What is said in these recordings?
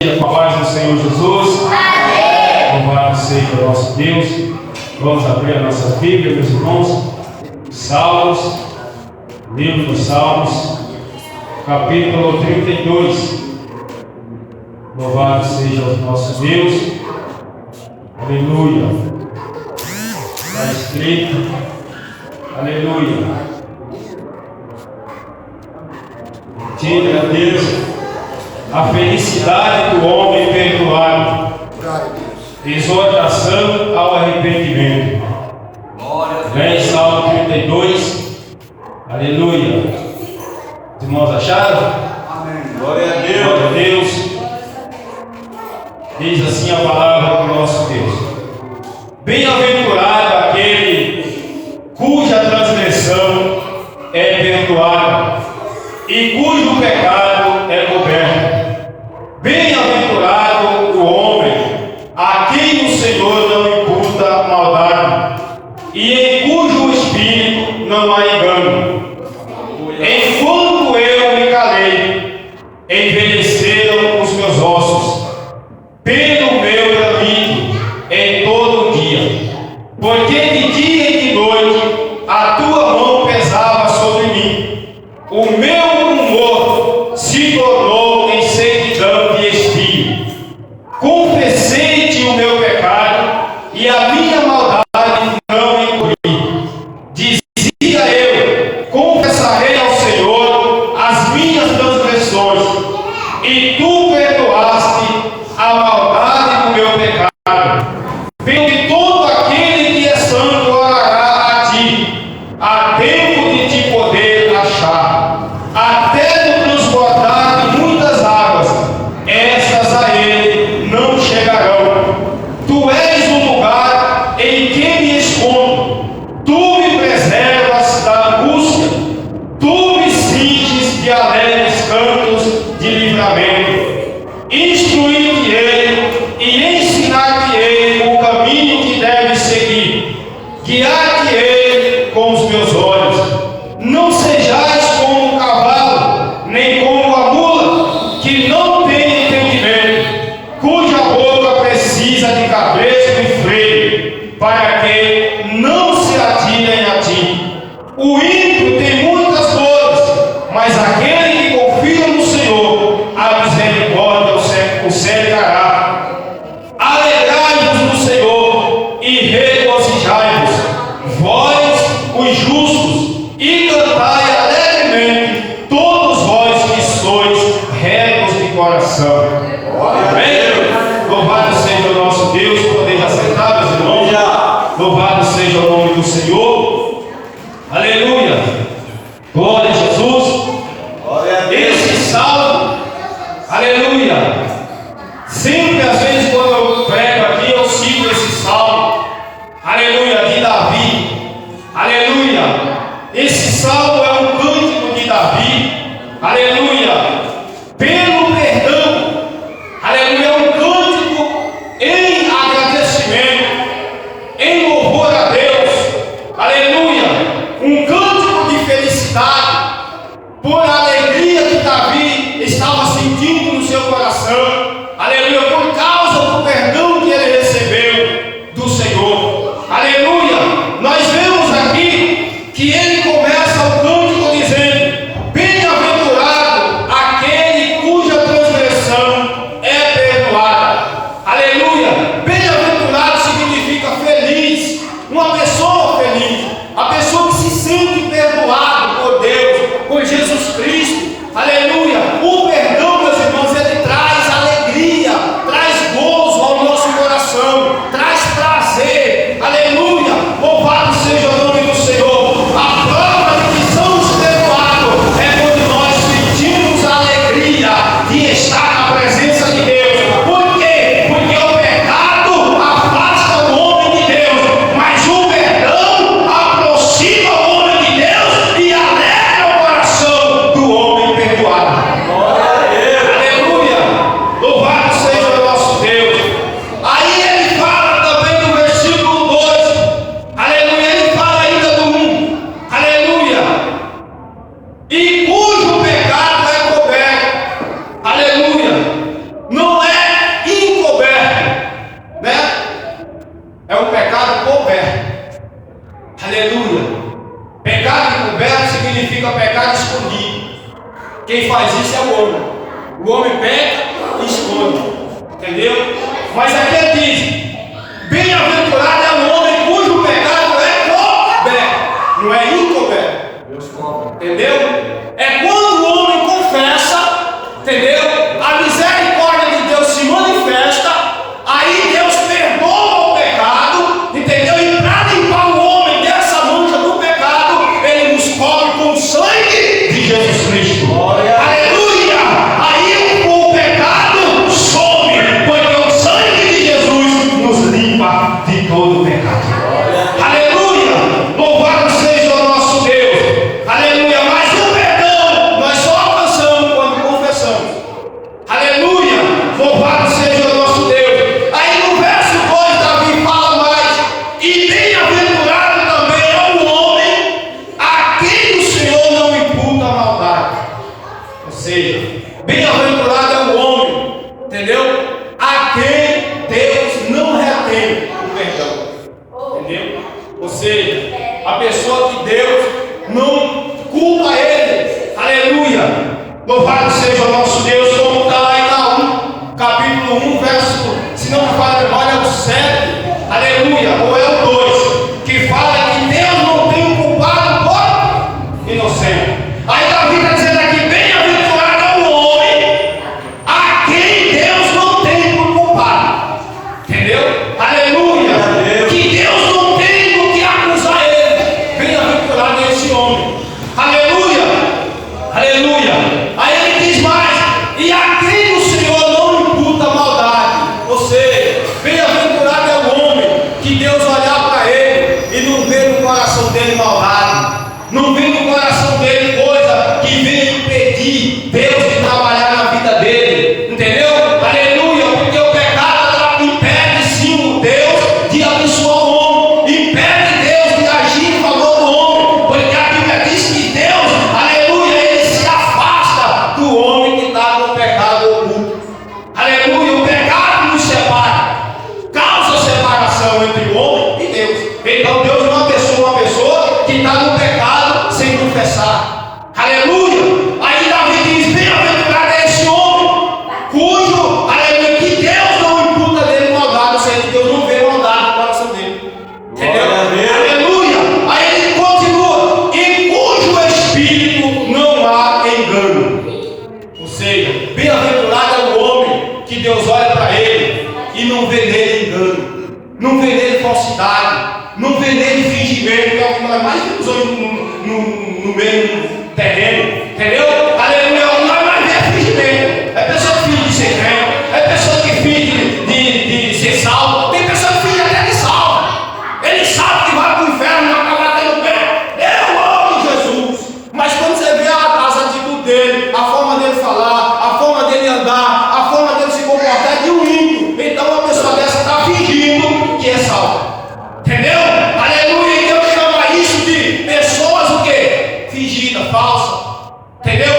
Com a paz do Senhor Jesus. Amém. Louvado seja o nosso Deus. Vamos abrir a nossa Bíblia, meus irmãos. Salmos, livro dos Salmos, capítulo 32. Louvado seja o nosso Deus. Aleluia. Está escrito. Aleluia. Diga a Deus a felicidade do homem perdoado, exortação ao arrependimento. Vem Salmo 32. Aleluia. Os irmãos acharam? Amém. Glória a Deus. Glória a Deus. Diz assim a palavra do nosso Deus: bem-aventurado aquele cuja transgressão é perdoada e cujo pecado é coberto. Bem-aventurado o homem a quem o Senhor não imputa maldade e em cujo espírito não há engano. Enquanto eu me calei, envelheceram os meus ossos pelo meu caminho em todo o dia, porque de dia e de noite a tua mão pesava sobre mim. O meu humor se tornou em sequidão de espinho. Confessei-te o meu pecado e a minha maldade não encobri. Dizia eu: confessarei ao Senhor as minhas transgressões, e tu perdoaste a maldade do meu pecado. Vendo que todo aquele que é santo orará a ti, há tempo de te poder achar, até no transbordar de muitas águas, estas a ele não chegarão. Tu és o lugar em que me escondo, tu me preservas da angústia, tu me cinges de alegres cantos de livramento. Instruir-te-ei e ensinar-te-ei o caminho que deves seguir. Guiar-te-ei com os meus olhos. Não sejais como um cavalo, nem como a mula, que não tem entendimento, cuja boca precisa de cabresto e freio, para que não se atirem a ti. O ímpio tem muitas dores, mas aquele que confia no Senhor, a misericórdia o cercará. Alegrai-vos no Senhor e regozijai-vos, vós os justos, e cantai alegremente, todos vós que sois retos de coração. Amém? Louvado seja o nosso Deus. Podeis assentar, meus irmãos. Louvado seja o nome do Senhor. Aleluia. Glória a Jesus. Esse salmo, aleluia. Sempre, às vezes, quando eu prego aqui, eu cito esse salmo, aleluia, de Davi. Aleluia. Esse salmo é um cântico de Davi, aleluia, pelo perdão. Aleluia. É um cântico em agradecimento, em louvor a Deus. Aleluia. Um cântico de felicidade por a alegria que Davi estava sentindo no seu coração. Aleluia. Por causa do perdão que ele recebeu. Mas aqui diz: bem-aventurado é o homem cujo pecado é coberto, não é encoberto. Entendeu? É quando o homem confessa, entendeu? A misericórdia de Deus se manifesta, aí Deus perdoa o pecado, entendeu? E para limpar o homem dessa mancha do pecado, Ele nos cobre com o sangue de Jesus Cristo. Aleluia! Aí o pecado some, porque o sangue de Jesus nos limpa de todo o pecado. Aleluia! Louvado seja o nosso Deus. Aleluia! Mas o perdão nós só alcançamos quando confessamos. Aleluia! Louvado seja o nosso Deus. Aí no verso 2 Davi fala mais: e bem-aventurado também é o homem a quem o Senhor não imputa a maldade. Ou seja, bem-aventurado é o homem, entendeu? A quem Deus não retém o perdão. Entendeu? Ou seja, a pessoa que Deus não culpa ele. Aleluia! Louvado seja o nosso Deus, como está lá em Naum, capítulo 1, verso, se não me falha a memória, é o 7, aleluia, ou é o 2, que fala que Deus não tem um culpado por inocente. Aí Davi está dizendo aqui: bem-aventurado é o homem a quem Deus não tem por culpado. Entendeu? Aleluia! Que Deus não tem do que acusar ele. Bem-aventurado é esse homem. Aleluia! Aleluia! Aí ele diz mais: e a quem o Senhor não imputa maldade. Ou seja, bem-aventurado é o homem que Deus olhar para ele e não vê no coração dele maldade, não vê no coração dele coisa que venha impedir Deus de trabalhar na vida dele. Entendeu? Aleluia! Porque o pecado impede sim o Deus de abençoar o homem, impede Deus de agir em favor do homem, porque a Bíblia diz que Deus, aleluia, ele se afasta do homem que está no pecado oculto. Aleluia! O pecado nos separa, causa separação entre o homem e Deus. Então Deus não abençoa uma pessoa que está no pecado sem confessar. Aleluia! Aí Davi diz: bem-aventurado é esse homem cujo, aleluia, que Deus não imputa dele maldade, ou seja, Deus não vê maldade no coração dele. Entendeu? Aleluia! Aí ele continua: em cujo espírito não há engano. Ou seja, bem-aventurado é o homem que Deus olha para ele e não vê nele engano, não vê nele falsidade, não vê nele fingimento, que é o que nós mais temos hoje no meio terreno. Entendeu? Aleluia! Nós mais vemos fingimento. É pessoa que finge de ser crente, é pessoa que finge de ser salvo, tem pessoa que finge até de salvo. Ele sabe que vai para o inferno e vai acabar tendo pé. Eu amo Jesus. Mas quando você vê as atitudes dele, a forma dele falar, a forma dele andar, a forma dele se comportar, é de um ímpio. Então uma pessoa dessa está fingindo que é salva. Entendeu? Aleluia! E Deus chama isso de pessoas o quê? Fingida, falsa. Entendeu?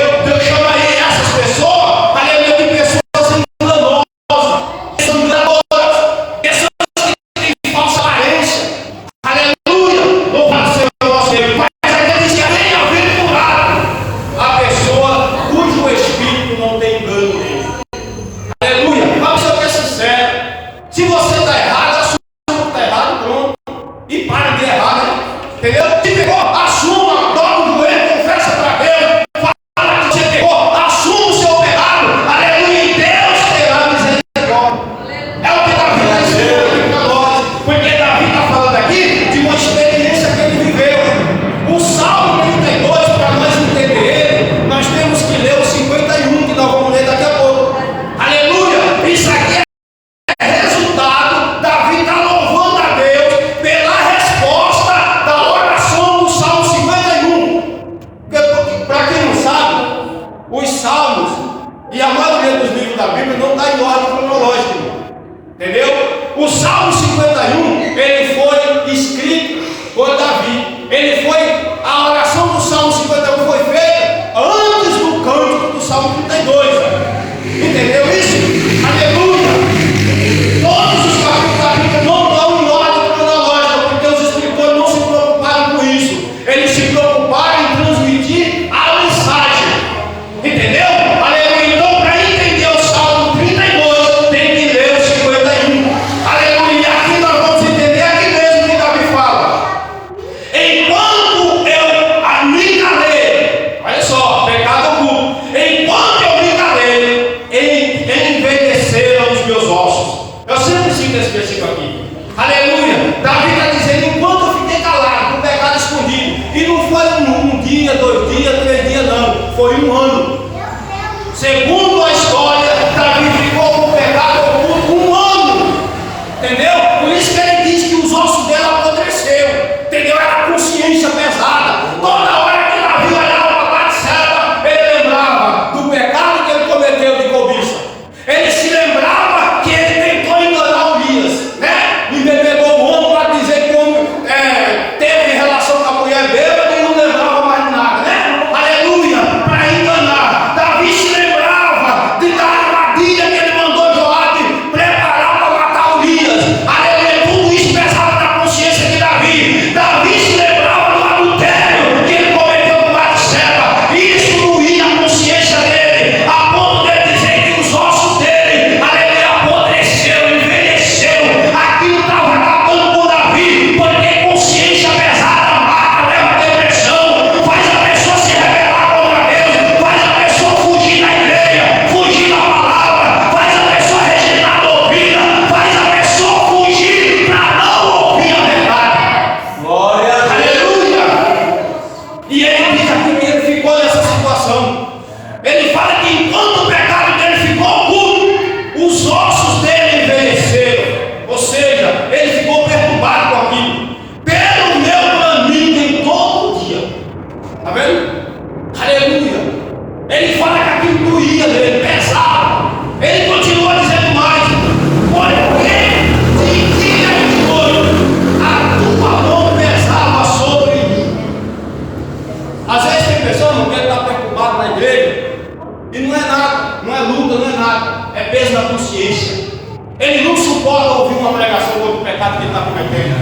consciência. Ele não suporta ouvir uma pregação contra o pecado que ele está cometendo.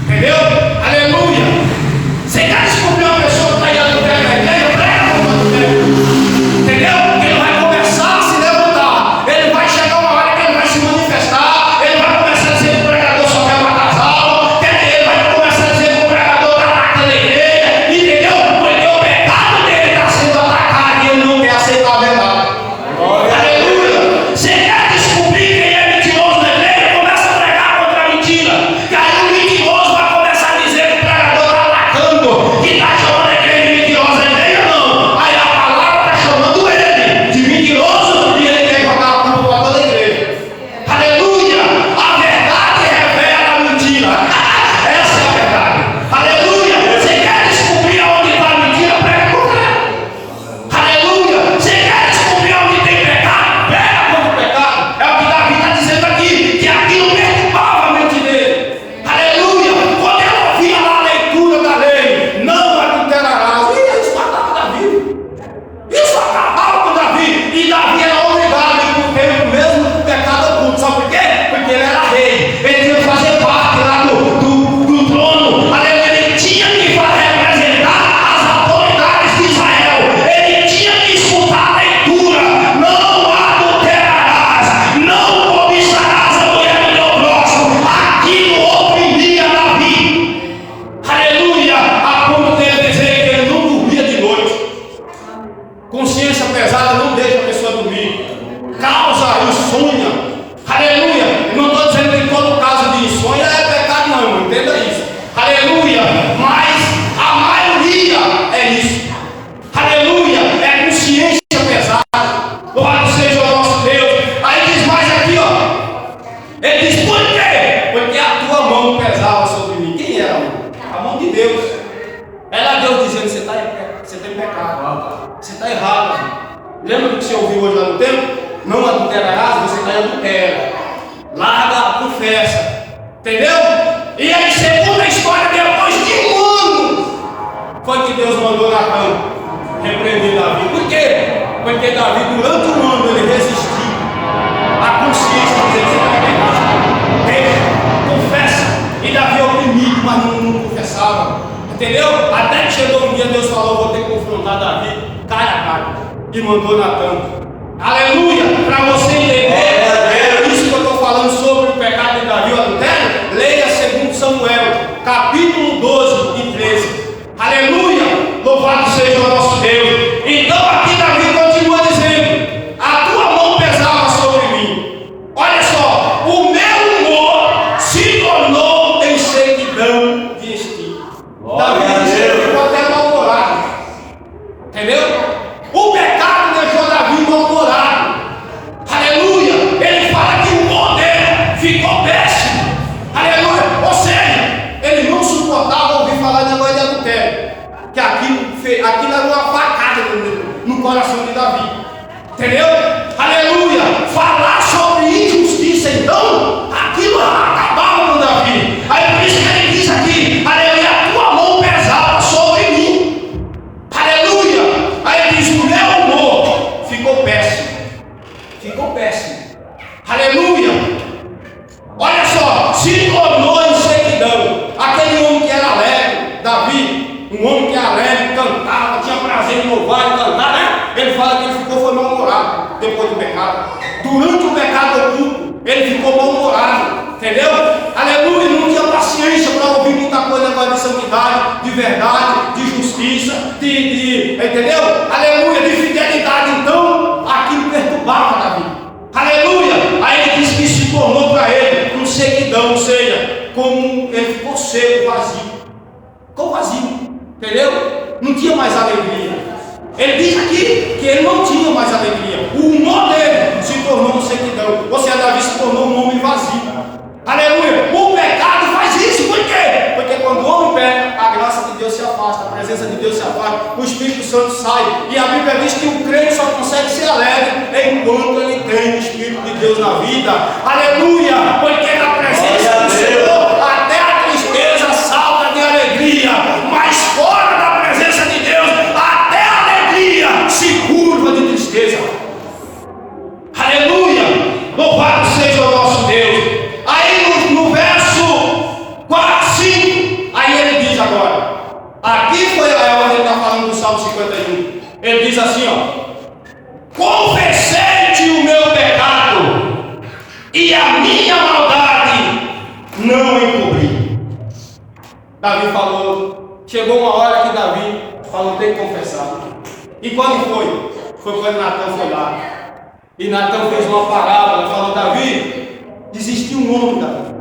Entendeu? Aleluia! Você quer descobrir uma pessoa que está em adultério na igreja? Prega contra o adultério. Entendeu? Porque ele vai começar a se levantar. Ele vai chegar uma hora que ele vai se manifestar. Ele vai começar a dizer que o pregador só quer matar as almas. Ele vai começar a dizer que o pregador está atacando a igreja. Entendeu? Porque o pecado dele está sendo atacado e ele não quer aceitar a verdade. Aleluia! Você quer descobrir quem é mentiroso na igreja? Começa a pregar contra a mentira. Que aí o mentiroso vai começar a dizer que o pregador está atacando, que está chamando a igreja de mentirosa. A igreja não. Aí a palavra está chamando ele de mentiroso e ele quer jogar a culpa para toda a igreja. Aleluia! A verdade revela a mentira. Essa é a verdade. Aleluia! Você quer descobrir aonde está a mentira? Prega contra ela. Aleluia! Você quer descobrir onde tem pecado? Prega contra o pecado. É o que Davi está dizendo aqui, que aquilo perturbava a mente dele. Aleluia! Quando ele ouvia lá a leitura da lei, não adulterarás. Isso matava Davi. Isso acabava com Davi. E Davi era obrigado a ir por tempo mesmo com o pecado oculto. Sabe por quê? Porque ele era rei. Ele tinha que fazer parte lá do trono. Aleluia! Ele tinha que representar as autoridades de Israel. Ele tinha que escutar a leitura. Não adulterarás. Não cobiçarás a mulher do teu próximo. Aquilo oprimia Davi. Aleluia! A ponto dele dizer que ele não dormia de noite. Consciência pesada não deixa a pessoa dormir. Causa insônia. Aleluia! Eu não estou dizendo que todo caso de insônia é pecado, não, irmão. Entenda isso. Aleluia! Mas a maioria é isso. Aleluia! É consciência pesada. Louvado seja o nosso Deus. Aí diz mais aqui, ó. Ele diz, por quê? Porque a tua mão pesava sobre mim. Quem era a mão? A mão de Deus. Era Deus dizendo, você está em pecado. Você está errado. Lembra do que você ouviu hoje lá no templo? Não adulterarás, você está em adultério. Larga, confessa. Entendeu? E aí, segunda história, depois de um ano, foi que Deus mandou Natã repreender Davi. Por quê? Porque Davi, durante um ano, ele resistiu à consciência de dizer que você está em pecado. Deixa, confessa. E Davi oprimido, mas não confessava. Entendeu? Até que chegou um dia, Deus falou, vou ter que confrontar Davi cara a cara. E mandou Natã. Aleluia! Para você entender, é isso que eu estou falando sobre o pecado de Davi, o adultério. Leia 2 Samuel, capítulo 12 e 13. Aleluia! Louvado seja o nosso Deus. Então aqui Davi continua dizendo, a tua mão pesava sobre mim. Olha só, o meu humor se tornou em sequidão de espírito. Davi disse que ficou até mal-humorado. Entendeu? O pecado deixou Davi mal-humorado. Aleluia! Ele fala que o humor dele ficou péssimo. Aleluia! Ou seja, ele não suportava ouvir falar de negócio de adultério. Que aquilo era uma facada no coração de Davi. Entendeu? Aleluia! Falar sobre injustiça, então, aquilo acabava com Davi. Aí por isso que ele diz aqui, aleluia, a tua mão pesava sobre mim. Aleluia! Aí ele diz, o meu humor ficou péssimo. Ficou péssimo. Aleluia! Olha só, se tornou em sequidão. Aquele homem que era alegre, Davi, um homem que era alegre, cantava, tinha prazer em louvar e cantar, né? Ele fala que ele ficou mal-humorado depois do pecado. Durante o pecado oculto, ele ficou mal-humorado. Entendeu? Aleluia! Não tinha paciência para ouvir muita coisa de santidade, de verdade, de justiça, entendeu? Aleluia! De fidelidade. Então, aquilo perturbava Davi. Aleluia! Aí ele diz que se tornou para ele um sequidão, ou seja, como ele ficou seco, vazio. Ficou vazio. Entendeu? Não tinha mais alegria. Ele diz aqui que ele não tinha mais alegria. O humor dele se tornou um sequidão. Ou seja, Davi se tornou um homem vazio. Aleluia! O pecado faz isso. Por quê? Porque quando o homem peca, a graça de Deus se afasta, a presença de Deus se afasta, o Espírito Santo sai. E a Bíblia diz que o crente só consegue ser alegre enquanto ele tem o Espírito de Deus na vida. Aleluia! Porque na presença do Senhor até a tristeza salta de alegria. Mas fora da presença de Deus, até a alegria se curva de tristeza. Aleluia! Louvado e a minha maldade não encobri. Davi falou, chegou uma hora que Davi falou, tem que confessar. E quando foi? Foi quando Natan foi lá. E Natan fez uma parábola, falou, Davi, existia um homem, Davi.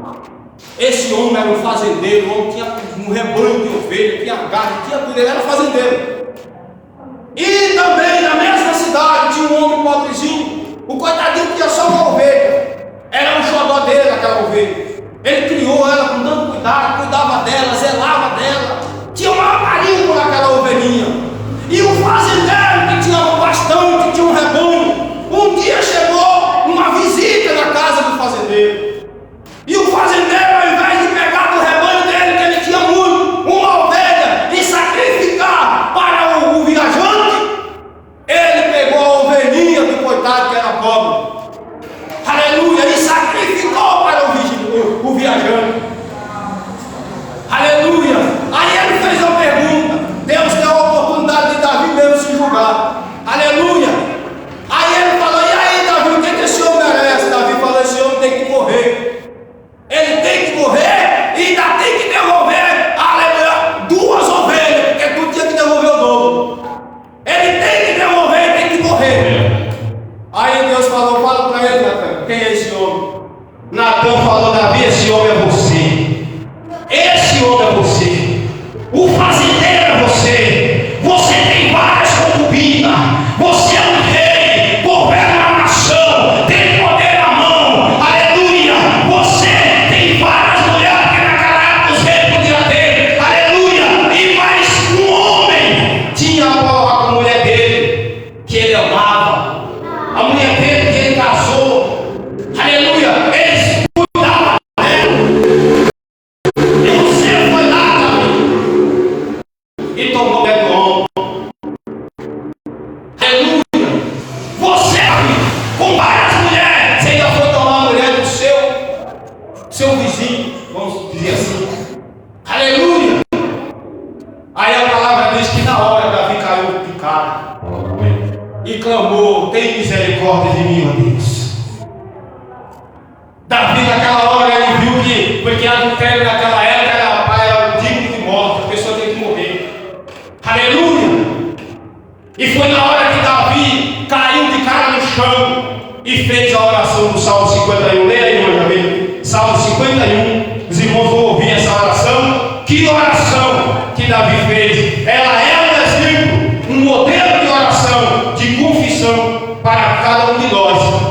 Esse homem era um fazendeiro, o homem tinha um rebanho de ovelha, tinha gado, tinha tudo, ele era fazendeiro. E também na mesma cidade tinha um homem pobrezinho, o coitadinho tinha só uma ovelha, era um xodó dele aquela ovelha. Ele criou ela com tanto cuidado, cuidava dela, zelava dela, tinha um carinho por aquela ovelhinha. E o fazendeiro que tinha bastante, tinha um rebanho, um dia chegou uma visita na casa do fazendeiro. E o fazendeiro, ao invés de pegar do rebanho dele, que ele tinha muito, uma ovelha, e sacrificar para o viajante, ele pegou a ovelhinha do coitado que era pobre. Aleluia! E sacrificou para o viajante. Aleluia! Aí ele fez uma pergunta. Deus deu a oportunidade de Davi mesmo se julgar. Aleluia! Aí ele falou, e aí Davi, o que esse homem merece? Davi falou, esse homem tem que morrer. Ele tem que morrer e ainda tem que devolver, aleluia, 2 ovelhas, porque tu tinha que devolver o dobro. Ele tem que devolver, tem que morrer. Aí Deus falou, fala para ele, Natan, quem é esse homem? Natan falou, Davi, esse homem é você. Esse homem é você. O fazendeiro é você. Você tem várias concubinas. Você é um rei, governa a nação, tem poder na mão. Aleluia. Você tem várias mulheres que naquela época os reis podiam ter. Aleluia. E mais um homem tinha a mulher dele, que ele amava. A mulher dele que ele casou. Aleluia. Eles cuidavam dela. E você foi lá, Davi, e tomou o pé do homem. Aleluia. Você, com várias mulheres, você ainda foi tomar a mulher do seu vizinho, vamos dizer assim. Aleluia. Aí a palavra diz que na hora Davi caiu picado e clamou, tem misericórdia de mim, ó Deus. Davi naquela hora ele viu que, porque adultério naquela época era digno de morte, a pessoa tem que morrer. Aleluia. E foi na hora que Davi caiu de cara no chão e fez a oração do Salmo 51. Leia aí, meu amigo. Salmo 51. Os irmãos vão ouvir essa oração. Que oração que Davi fez. Ela é um exemplo, um modelo de oração, de confissão para cada um de nós.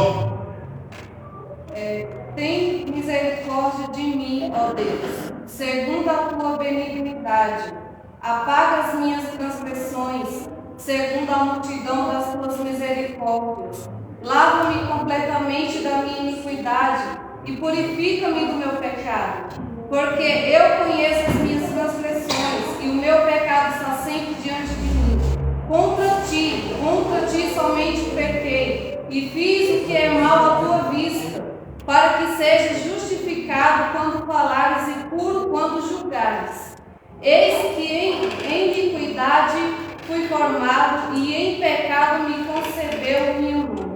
Tem misericórdia de mim, ó Deus, segundo a tua benignidade. Apaga as minhas transgressões, segundo a multidão das tuas misericórdias. Lava-me completamente da minha iniquidade e purifica-me do meu pecado. Porque eu conheço as minhas transgressões e o meu pecado está sempre diante de mim. Contra ti somente pequei e fiz o que é mal à tua vista, para que sejas justificado quando falares e puro quando julgares. Eis que em iniquidade fui formado e em pecado me concebeu minha mão.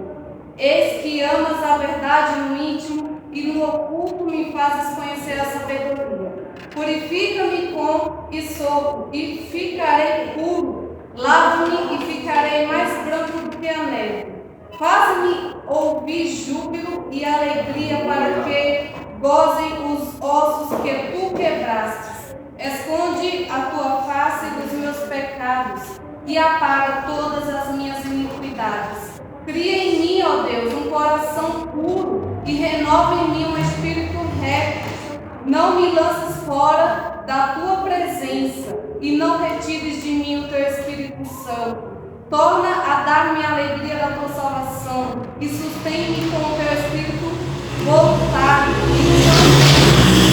Eis que amas a verdade no íntimo e no oculto me fazes conhecer a sabedoria. Purifica-me com hisopo e ficarei puro. Lava-me e ficarei mais branco do que a neve. Faz-me ouvir júbilo e alegria para que gozem os ossos que tu quebrastes. Esconde a tua face dos meus pecados e apaga todas as minhas iniquidades. Cria em mim, ó Deus, um coração puro e renova em mim um espírito reto. Não me lances fora da tua presença e não retires de mim o teu Espírito Santo. Torna a dar-me a alegria da tua salvação e sustém-me com o teu Espírito voltado.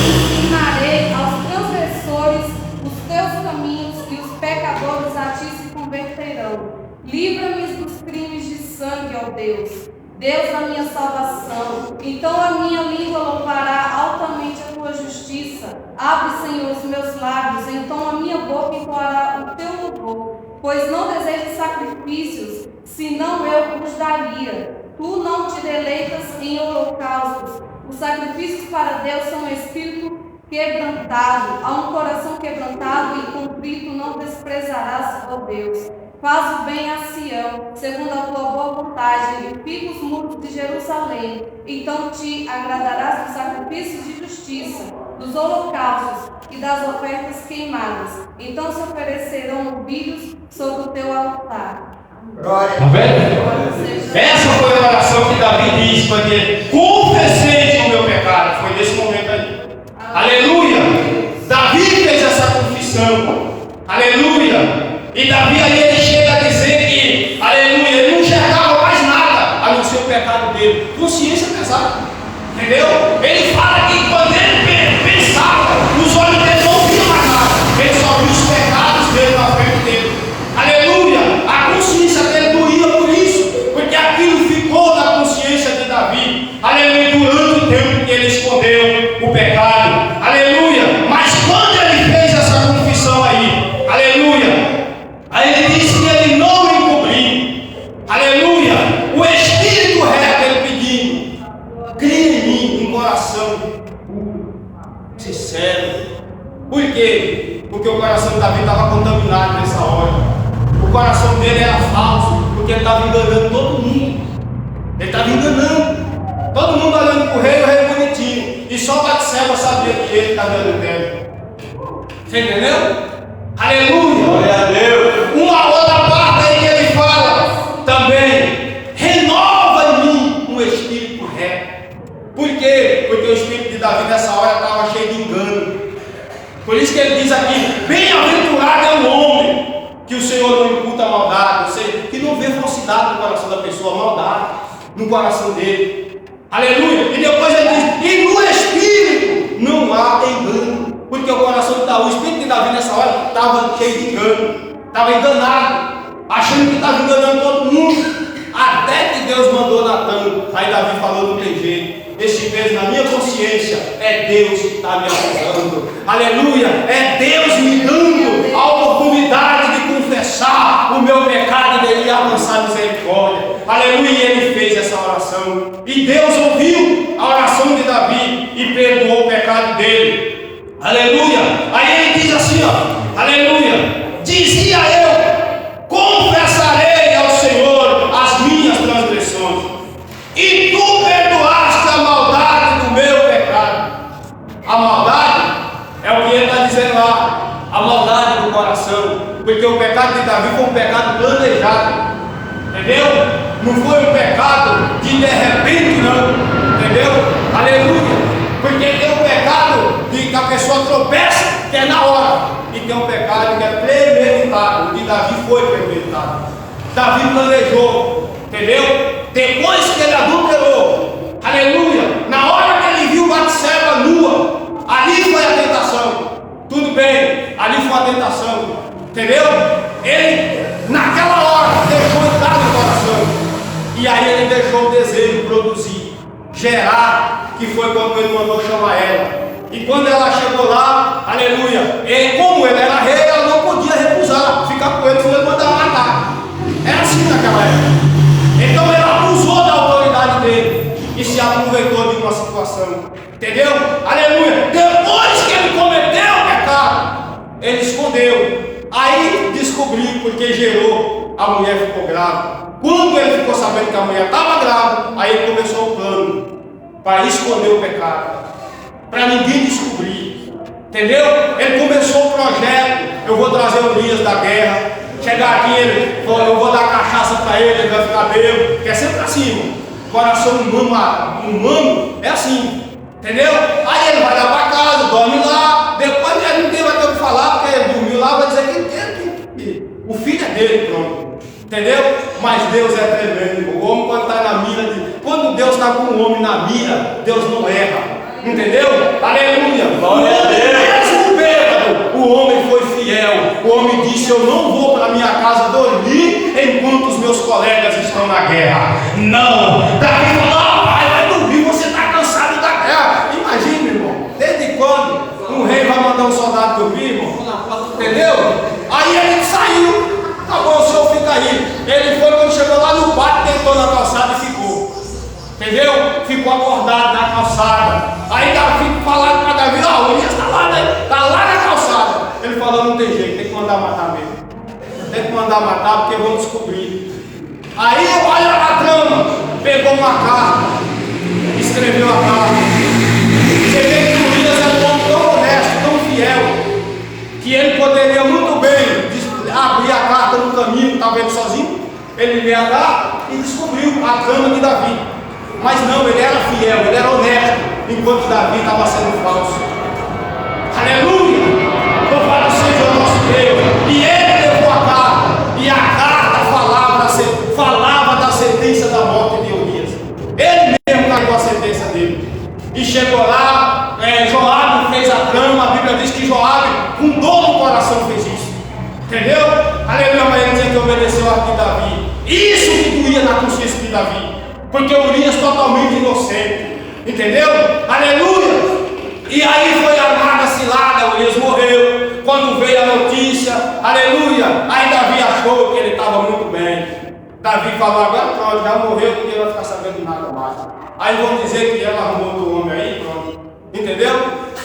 Ensinarei aos transgressores os teus caminhos e os pecadores a ti se converterão. Livra-me dos crimes de sangue, ó Deus, Deus da minha salvação. Então a minha língua louvará altamente a tua justiça. Abre, Senhor, os meus lábios, então a minha boca entoará o teu louvor. Pois não desejo sacrifícios, senão eu os daria. Tu não te deleitas em holocaustos. Os sacrifícios para Deus são um espírito quebrantado. A um coração quebrantado e contrito não desprezarás, ó Deus. Faz o bem a Sião, segundo a tua boa vontade, edifica os muros de Jerusalém. Então te agradarás dos sacrifícios de justiça, dos holocaustos e das ofertas queimadas. Então se oferecerão novilhos sobre o teu altar. Tá vendo? Essa foi a oração que Davi disse para ele: confessei o meu pecado. Foi nesse momento aí. Aleluia! Davi fez essa confissão. Aleluia! E Davi aí ele chega a dizer que, aleluia, ele não enxergava mais nada a não ser o pecado dele. Consciência pesada. Entendeu? Ele fala que quando ele pensava, os olhos dele não viam mais nada. Ele só viu os pecados dele na frente dele. Aleluia! A consciência dele doía por isso, porque aquilo ficou na consciência de Davi. Aleluia! Durante o tempo que ele escondeu o pecado. Aleluia! Mas quando ele fez essa confissão aí, aleluia! Aí ele disse que ele não encobriu. Aleluia! O Espírito reto ele pedindo: crê em mim, em coração sincero. Por quê? Porque o coração de Davi estava contaminado nessa hora. O coração dele era falso, porque ele estava enganando todo mundo. Ele estava enganando. Todo mundo olhando para o rei bonitinho. E só Batseba sabia que ele estava dando tempo. Você entendeu? Aleluia! Glória a Deus! Uma outra parte aí que ele fala também: renova em mim um espírito reto. Por quê? Porque o espírito de Davi nessa hora estava cheio de engano. Por isso que ele diz aqui: bem-aventurado é o homem que o Senhor não imputa maldade, ou seja, que não vê falsidade no coração da pessoa, maldade no coração dele. Aleluia! E depois ele diz: e no espírito não há engano. Porque o coração de Davi, o espírito de Davi nessa hora estava cheio de engano, estava enganado, achando que estava enganando todo mundo. Até que Deus mandou Natan. Aí Davi falou: não tem jeito, esse peso na minha consciência é Deus que está me acusando. Aleluia! É Deus me dando a oportunidade de confessar o meu pecado e dele alcançar misericórdia. Aleluia! E ele fez essa oração. E Deus ouviu a oração de Davi e perdoou o pecado dele. Aleluia! Aí ele diz assim, ó, aleluia! Dizia eu: confessarei ao Senhor as minhas transgressões, e tu perdoaste a maldade do meu pecado. A maldade é o que ele está dizendo lá, a maldade do coração, porque o pecado de Davi foi um pecado planejado, entendeu? Não foi um pecado de repente, não, entendeu? Aleluia! Porque tem um pecado que a pessoa tropeça, que é na hora, e tem um pecado que é premeditado. O de Davi foi premeditado. Davi planejou, entendeu? Depois que ele adulterou, aleluia, na hora que ele viu Batseba nua, ali foi a tentação. Tudo bem, ali foi a tentação, entendeu? Ele, naquela hora, deixou entrar no coração, e aí ele deixou o desejo produzir, gerar, que foi quando ele mandou chamar ela. E quando ela chegou lá, aleluia, e como ele era rei, ela não podia recusar ficar com ele, senão ele mandava matar. Era assim naquela época. Então ele abusou da autoridade dele e se aproveitou de uma situação, entendeu? Aleluia. Depois que ele cometeu o pecado, ele escondeu. Aí descobriu, porque gerou, a mulher ficou grávida. Quando ele ficou sabendo que a mulher estava grávida, aí ele começou o plano para esconder o pecado, para ninguém descobrir, entendeu? Ele começou o projeto: eu vou trazer o Urias da guerra, chegar aqui, eu vou dar cachaça para ele vai ficar bêbado, que é sempre assim, irmão. Coração humano é assim, entendeu? Aí ele vai lá para casa, dorme lá, depois ninguém vai ter o que falar, porque ele dormiu lá, vai dizer que o filho é dele, pronto. Entendeu? Mas Deus é tremendo. O homem, quando está na mira, quando Deus está com o homem na mira, Deus não erra. Entendeu? Aleluia! Glória a Deus! Mesmo bêbado, o homem foi fiel. O homem disse: eu não vou para minha casa dormir enquanto os meus colegas estão na guerra. Não! Davi falou: pai, vai dormir, você está cansado da guerra. Imagina, irmão, desde quando um rei vai mandar um soldado dormir, irmão? Entendeu? Aí ele saiu. Tá bom, o senhor fica aí. Ele foi, quando chegou lá no pátio, deitou na calçada e ficou. calçada. Aí Davi falaram para Davi: ó, Urias está lá na calçada. Ele falou: não tem jeito, tem que mandar matar mesmo. Tem que mandar matar porque vão descobrir. Aí olha a trama, pegou uma carta, escreveu a carta. Você vê que Urias é um homem tão honesto, tão fiel, que ele poderia muito bem abrir a carta no caminho, estava ele sozinho, ele lê a carta e descobriu a trama de Davi. Mas não, ele era fiel, ele era honesto, enquanto Davi estava sendo falso. Aleluia! Louvado seja o nosso Deus. E ele levou a carta, e a carta falava da sentença da morte de Urias. Ele mesmo carregou a sentença dele. E chegou lá, Joabe fez a trama. A Bíblia diz que Joabe, com dor no coração, fez isso. Entendeu? Aleluia, mas ele tinha que obedecer o ordem de Davi. Isso que doía na consciência de Davi, porque Urias totalmente inocente. Entendeu? Aleluia! E aí foi armada a cilada, Urias morreu. Quando veio a notícia, aleluia, aí Davi achou que ele estava muito bem. Davi falou: agora pronto, já morreu, ninguém vai ficar sabendo de nada mais. Aí vão dizer que ela arrumou outro homem aí, pronto. Entendeu?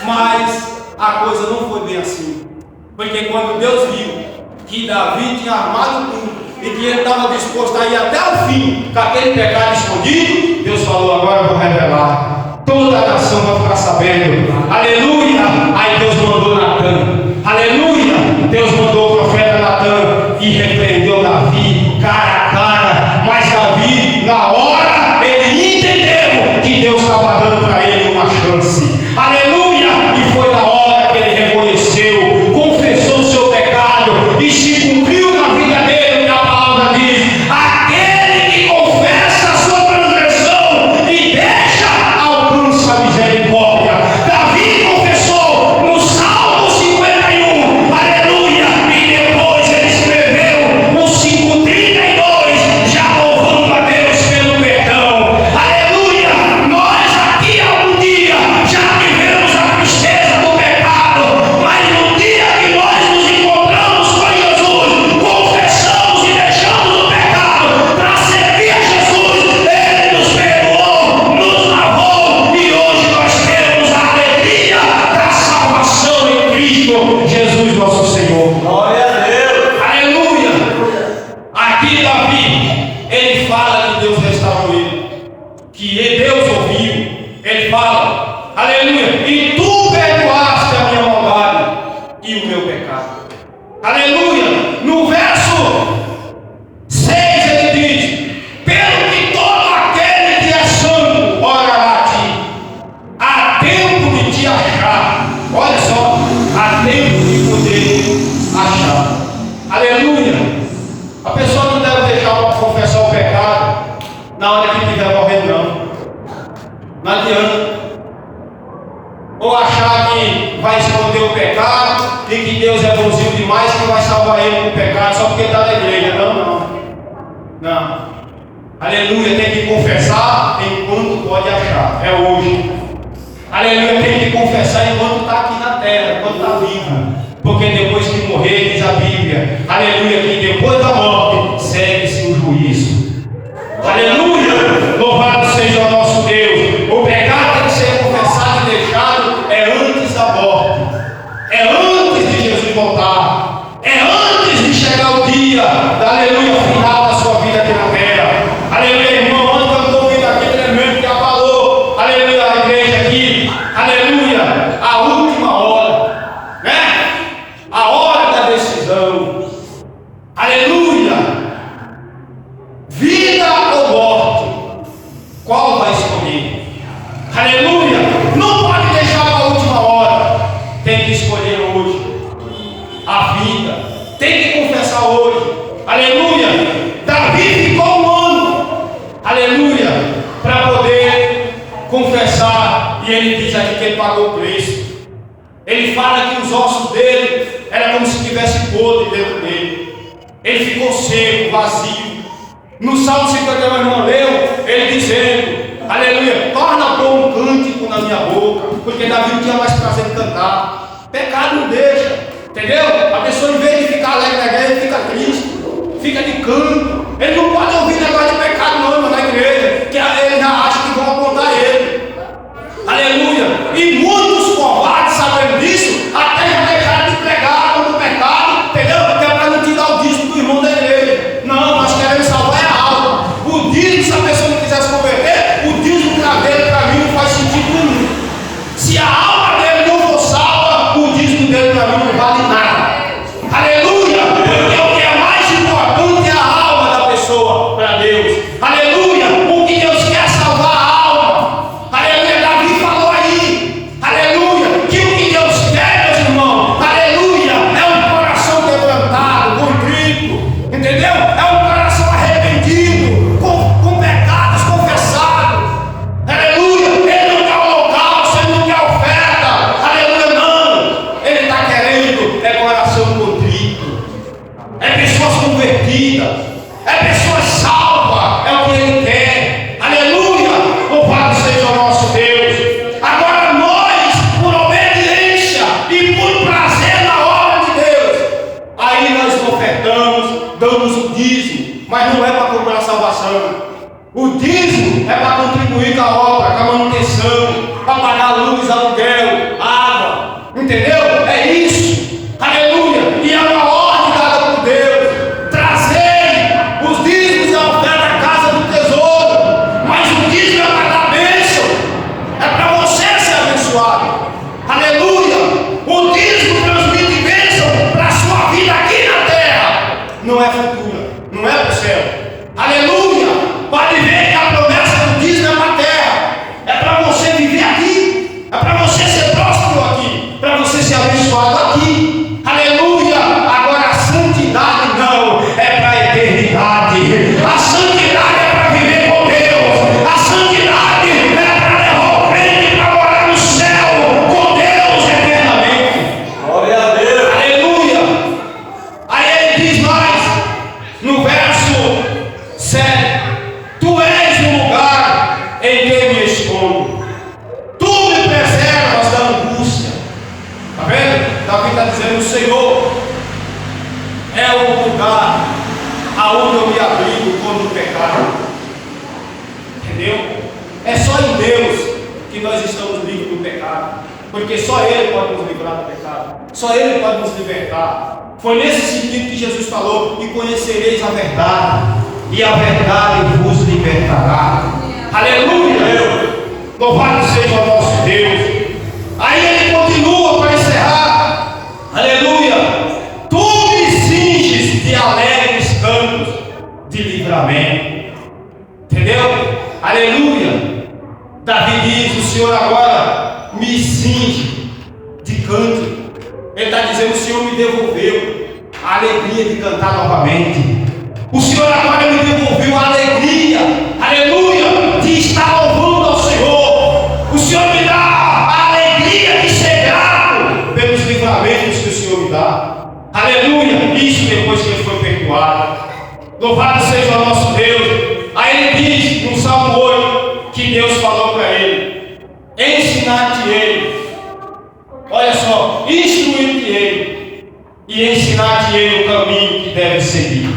Mas a coisa não foi bem assim. Porque quando Deus viu que Davi tinha armado tudo e que ele estava disposto a ir até o fim com aquele pecado escondido, Deus falou: agora eu vou revelar. Toda a nação vai ficar sabendo. Aleluia! Aí Deus mandou Natan. Aleluia! Deus mandou o profeta Natan e repreendeu Davi cara a cara. Mas Davi, na hora, ele entendeu que Deus estava dando para ele uma chance. Aleluia! E foi na hora que ele reconheceu, confessou o seu pecado e se cumpriu na vida dele, que a palavra diz: aquele que confessa a sua transgressão e deixa, alcança a misericórdia. Davi confessou no Salmo 51, aleluia, e depois ele escreveu o 5:32, já louvando a Deus pelo perdão. Aleluia! Nós aqui algum dia já vivemos a tristeza do pecado, mas no dia que nós nos encontramos com Jesus, confessamos e deixamos o pecado para servir a Jesus, Ele nos perdoou, nos lavou, e hoje nós temos a alegria da salvação em Cristo Jesus nosso Senhor. Glória a Deus. Aleluia! Aqui Davi, ele fala que Deus restaurou ele, que Deus ouviu. Ele fala: aleluia, e tu perdoaste a minha maldade e o meu pecado. Aleluia! No verso 6 ele diz: pelo que todo aquele que é santo orará a ti, há tempo de te achar. Olha só, há tempo de poder achar. Aleluia! A pessoa não deve deixar para confessar o pecado na hora que estiver morrendo, não. Não adianta. Ou achar que vai esconder o pecado e que Deus é bonzinho demais que vai salvar ele com o pecado só porque está na igreja. Não. Aleluia, tem que confessar enquanto pode achar. É hoje. Aleluia, tem que confessar enquanto está aqui na terra, enquanto está vivo. Porque depois que morrer, diz a Bíblia, aleluia, que depois da morte segue-se o juízo. Aleluia, louvado seja o nosso Deus. O pecado tem que ser confessado e deixado é antes da morte, é antes de Jesus voltar, é antes de chegar o dia da aleluia final da sua vida aqui na terra. Aleluia, irmão, ontem eu estou ouvindo aqui tremendo que abalou, aleluia, a igreja aqui, aleluia, a última hora, né? A hora da decisão. Aleluia! Vida ou morte? Qual vai escolher? Aleluia! Não pode deixar para a última hora. Tem que escolher hoje. A vida. Tem que confessar hoje. Aleluia! Davi ficou um ano. Aleluia! Para poder confessar. E ele diz aqui que ele pagou o preço. Ele fala que os ossos dele era como se tivesse podre dentro dele. Ele ficou seco, vazio. No Salmo 51, irmão, leu ele dizendo: aleluia, torna bom um cântico na minha boca, porque Davi não tinha mais prazer em cantar. Pecado não deixa, entendeu? A pessoa, em vez de ficar alegre na igreja, fica triste, fica de canto. Ele não pode ouvir negócio de pecado não, irmão, na igreja, que ele já acha que vão apontar ele. mas não é para comprar a salvação. O dízimo é para contribuir com a obra, com a manutenção, para pagar luz, aluguel, água. Entendeu? É isso. Aleluia. E é uma ordem dada por Deus. Trazei os dízimos e a oferta à casa do tesouro. Mas o dízimo é para dar bênção. É para você ser abençoado. Aleluia. O dízimo transmite bênção para a sua vida aqui na terra. Não é futura, não é para o céu. Aleluia. Pode ver que a promessa do dízimo é para a terra. É para você viver aqui. É para você ser próspero aqui. Para você ser abençoado aqui. Aleluia. Agora a santidade não. É para a eternidade. A santidade é para viver com Deus. A santidade é para levar o crente para morar no céu com Deus eternamente. Glória a Deus. Aleluia. Aí ele diz mais no verso 7. Tu és o lugar em que me escondo. Tu me preservas da angústia. Está vendo? Davi está dizendo: o Senhor é o lugar aonde eu me abrigo contra o pecado. Entendeu? É só em Deus que nós estamos livres do pecado. Porque só Ele pode nos livrar do pecado. Só Ele pode nos libertar. Foi nesse sentido que Jesus falou: e conhecereis a verdade, e a verdade vos libertará. Aleluia! Louvado seja o nosso Deus. Aí ele continua para encerrar. Aleluia! Tu me cinges de alegres cantos de livramento. Entendeu? Aleluia! Davi diz: o Senhor agora me cinge de canto. Ele está dizendo: o Senhor me devolveu a alegria de cantar novamente. O Senhor agora me devolveu a alegria, aleluia, de estar louvando ao Senhor. O Senhor me dá a alegria de ser grato pelos livramentos que o Senhor me dá. Aleluia, isso depois que ele foi perdoado. Louvado seja o nosso Deus. Aí ele diz no Salmo 8 que Deus falou para ele: ensinar-te-ei, olha só, instruir-te-ei e ensinar-te-ei o caminho que deve seguir.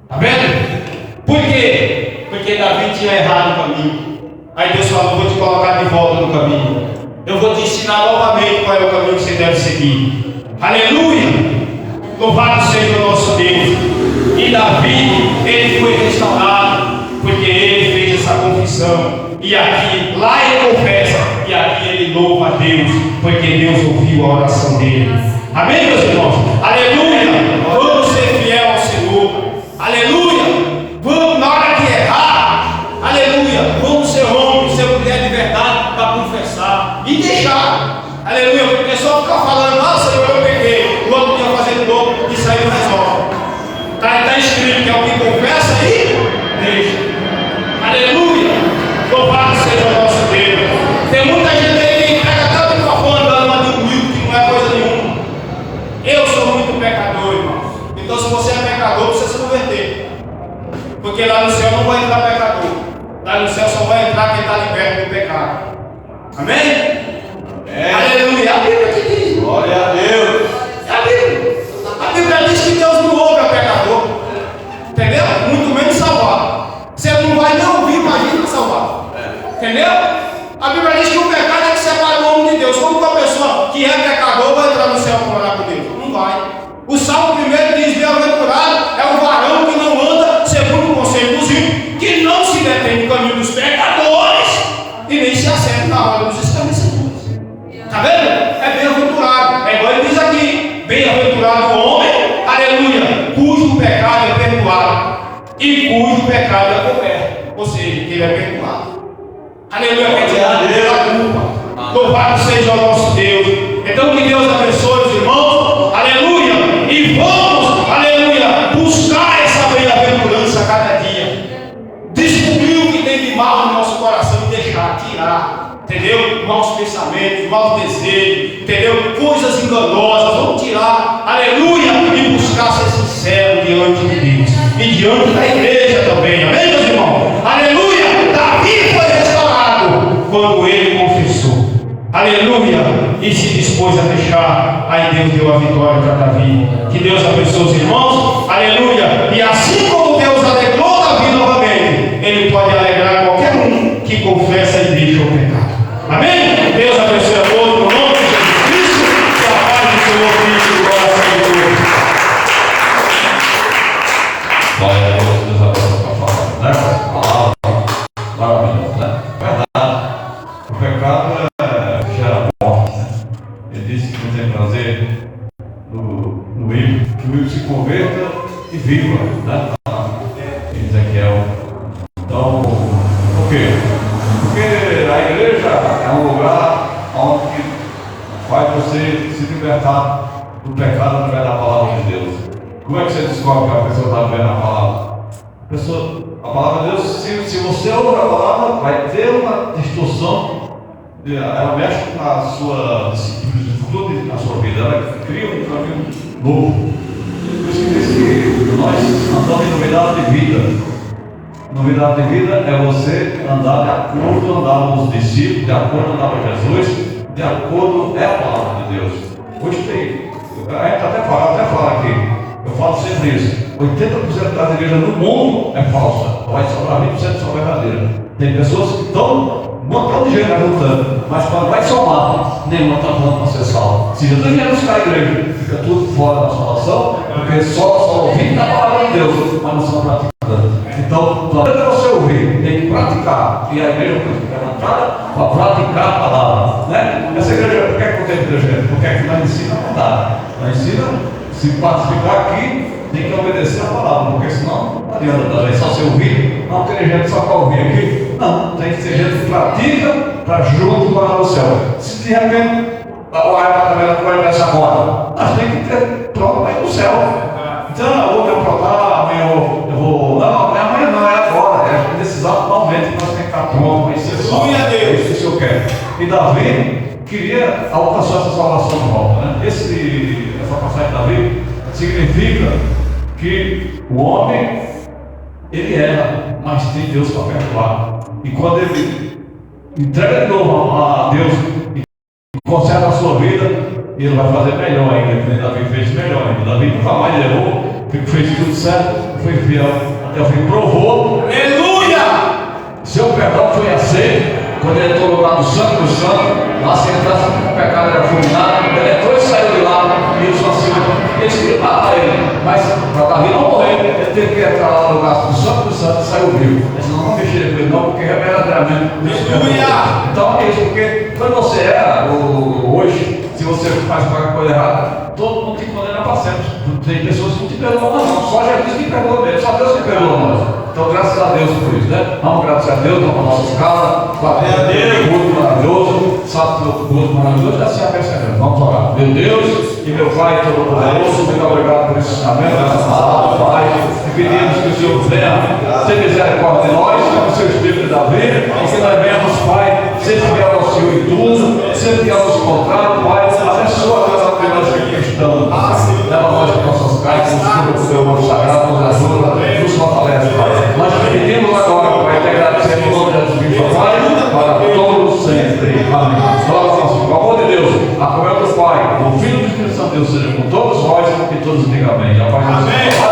Está vendo? Por quê? Porque Davi tinha errado o caminho. Aí Deus falou: vou te colocar de volta no caminho. Eu vou te ensinar novamente qual é o caminho que você deve seguir. Aleluia! Louvado seja o nosso Deus. E Davi, ele foi restaurado, porque ele fez essa confissão. E aqui, lá ele confessa, e aqui ele louva a Deus, porque Deus ouviu a oração dele. Amém, meus irmãos? Aleluia! Vamos ser fiel ao Senhor. Aleluia! Vamos, na hora de errar, aleluia, vamos ser homens, ser mulher de verdade para confessar e deixar. Aleluia! Porque só ficar falando: ah, Senhor, eu peguei, o outro dia fazer de novo, isso aí não resolve. Está escrito que é o que confessa e deixa. Aleluia! Louvado seja o nosso Deus. Tem muita gente aí que pega até o microfone dando uma de humilde, que não é coisa nenhuma. Eu sou muito pecador, irmãos. Então, se você é pecador, precisa se converter. Porque lá no céu não vai entrar pecador. Lá no céu só vai entrar quem está liberto do pecado. Amém? Aleluia! A Bíblia que diz. Glória a Deus. A Bíblia diz que Deus não ouve a pecador. Entendeu? Muito menos salvar. Você não vai nem ouvir, imagina salvar. Entendeu? A Bíblia diz que o pecado é que separa o homem de Deus. Como uma pessoa que é pecador vai entrar no céu para morar com Deus? Não vai. O Salmo 1 diz: bem-aventurado é o varão que não anda segundo o conselho dos ímpios, que não se detém no caminho dos pecadores e nem se assenta na roda dos escarnecedores. Está vendo? É bem-aventurado. É igual ele diz aqui: bem-aventurado o homem, aleluia, cujo pecado é perdoado e cujo pecado é coberto. Ou seja, que ele é perdoado. Aleluia, quer dizer, a Deus a culpa. Louvado seja o nosso Deus. Então, que Deus abençoe os irmãos. Aleluia. E vamos, aleluia, buscar essa bem-aventurança a cada dia. Descobrir o que tem de mal no nosso coração e deixar, tirar. Entendeu? Maus pensamentos, maus desejos, entendeu? Coisas enganosas, vamos tirar, aleluia, e buscar ser sincero diante de Deus e diante da igreja também, amém, meus irmãos? Aleluia! Davi foi restaurado quando ele confessou. aleluia, e se dispôs a deixar. Aí Deus deu a vitória para Davi. Que Deus abençoe os irmãos, aleluia. E assim como Deus alegrou Davi novamente, Ele pode alegrar qualquer um que confessa e deixa o pecado. Amém? Deus abençoe a todos, no nome de Jesus Cristo, que a paz do Senhor Cristo, glória a Deus. Glória a Deus, Deus abençoe para falar, né? Palavra maravilhosa, né? Verdade. O pecado gera morte, né? Ele disse que não tem prazer no ímpio, que o ímpio se converta e viva, né? Em Ezequiel. Então, por quê? Porque a igreja é um lugar onde faz você se libertar do pecado através da palavra de Deus. Como é que você descobre que a pessoa está vendo a palavra? A palavra de Deus, se você ouvir a palavra, vai ter uma distorção, ela mexe com a sua disciplina, na sua vida, ela cria um caminho novo. Por isso que diz que nós andamos em novidade de vida. Novidade de vida é você andar de acordo, andar com os discípulos, de acordo, andar com Jesus, de acordo, é a palavra de Deus. Hoje tem, a gente até fala aqui, eu falo sempre isso, 80% das igrejas no mundo é falsa, vai sobrar 20% só verdadeira. Tem pessoas que estão um montão de gente ajudando, mas quando vai somar, nenhuma está falando para ser salvo. Se Jesus vier buscar a igreja, fica tudo fora da salvação, porque só ouvindo a palavra de Deus, mas não são praticando. Então, não adianta você ouvir, tem que praticar. E a igreja foi levantada para praticar a palavra, né? Essa igreja, por que não tem igreja? Porque aqui nós ensina a mudar. Nós ensina, se pacificar aqui, tem que obedecer a palavra, porque senão não adianta também só você ouvir. Não tem gente só para ouvir aqui. Não, tem que ser gente que pratica para junto lá no céu. Se de repente o arrebatamento vai nessa agora, nós temos que ter pronto para ir no céu. Então, eu vou me aprontar, amanhã eu vou. Não, amanhã não, é agora. É nesse exato momento que nós temos que estar pronto para isso. Glória a Deus. Isso que eu quero. E Davi queria alcançar essa salvação de volta, né? Essa passagem de Davi significa que o homem, ele erra, mas tem Deus para perdoar. E quando ele entrega de novo a Deus e conserva a sua vida, ele vai fazer melhor ainda, porque Davi fez melhor ainda. Davi nunca mais errou, fez tudo certo, foi fiel, até o fim, provou. Aleluia! Seu perdão foi aceito. Quando ele entrou lá no Santo do Santo, lá se entrasse com o pecado era fulminado, ele entrou e saiu de lá, e os anciãos, eles queriam matar ele, mas para Davi não morrer, ele teve que entrar lá no lugar do Santo e saiu vivo. Eles não mexeram com ele não, porque verdadeiramente. Então é isso, porque quando você erra, hoje, se você faz qualquer coisa errada, todo mundo te condena para sempre. Tem pessoas que não te perdoam, não, só Jesus que perdoa mesmo, só Deus que perdoa nós. Então, graças a Deus por isso, né? Vamos agradecer a Deus, vamos para nossas casas, para Deus, culto maravilhoso, sábado do culto maravilhoso, e assim a percebemos. Vamos orar. Meu Deus e meu Pai Todo-Poderoso, muito obrigado por esse ensinamento, essa palavra, Pai. E pedimos que o Senhor venha ter misericórdia de nós, com o seu Espírito da vida, e que nós venhamos, Pai, sempre fiel ao Senhor em tudo, sempre fiel aos contrários, Pai. Abençoa a cada nós que aqui estamos. Leva nós para nossas casas, nos cura o seu sagrado, nos ajuda, nos fortalece, Pai. Nós pedimos agora, Pai, te agradecemos no nome de Jesus Cristo, Pai, para todos sempre. Amém. Pelo amor de Deus, a comunhão do Pai, o Filho do Espírito Santo, Deus seja com todos nós e todos digam amém. A paz de Deus.